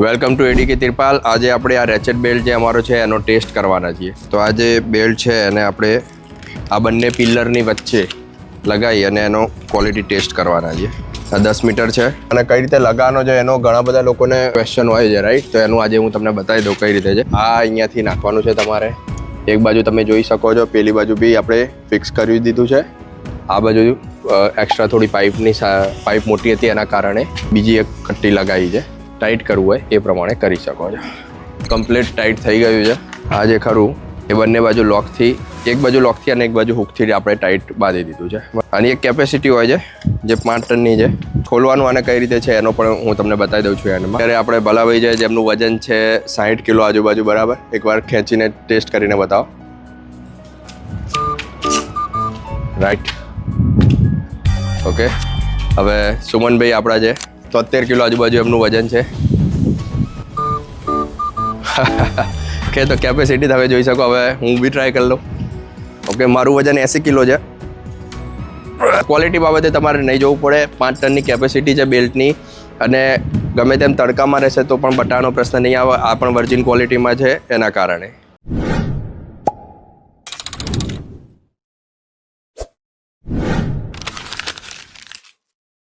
Welcome to એડીકે તિરપાલ। આજે આપણે આ રેચેટ બેલ્ટ જે અમારો છે એનો ટેસ્ટ કરવાના છીએ। તો આ જે બેલ્ટ છે એને આપણે આ બંને પિલરની વચ્ચે લગાવી અને એનો ક્વોલિટી ટેસ્ટ કરવાના છીએ। આ 10 મીટર છે અને કઈ રીતે લગાવવાનો છે એનો ઘણા બધા લોકોને ક્વેશ્ચન હોય છે, રાઈટ? તો એનું આજે હું તમને બતાવી દઉં કઈ રીતે છે। આ અહીંયાથી નાખવાનું છે તમારે। એક બાજુ તમે જોઈ શકો છો, પેલી બાજુ બી આપણે ફિક્સ કરી દીધું છે। આ બાજુ એક્સ્ટ્રા થોડી પાઇપ મોટી હતી એના કારણે બીજી એક કટ્ટી લગાવી છે। ટાઈટ કરવું હોય એ પ્રમાણે કરી શકો છો। કમ્પ્લીટ ટાઈટ થઈ ગયું છે। આ જે ખરું એ બંને બાજુ લોકથી, એક બાજુ લોકથી અને એક બાજુ હુકથી આપણે ટાઈટ બાંધી દીધું છે। આની એક કેપેસિટી હોય છે જે 5 ટનની છે। ખોલવાનું અને કઈ રીતે છે એનો પણ હું તમને બતાવી દઉં છું એમાં। ત્યારે આપણે ભલાભાઈ છે જેમનું વજન છે 60 કિલો આજુબાજુ, બરાબર? એકવાર ખેંચીને ટેસ્ટ કરીને બતાવો। Right, okay. હવે સુમનભાઈ આપણા છે 73 કિલો આજુબાજુ એમનું વજન છે। કે તો કેપેસિટી તમે જોઈ શકો। હવે હું બી ટ્રાય કરી લઉં। ઓકે, મારું વજન 80 કિલો છે। ક્વોલિટી બાબતે તમારે નહીં જોવું પડે। 5 ટનની કેપેસિટી છે બેલ્ટની અને ગમે તેમ તડકામાં રહેશે તો પણ બટાનો પ્રશ્ન નહીં આવે। આ પણ વર્જિન ક્વોલિટીમાં છે એના કારણે।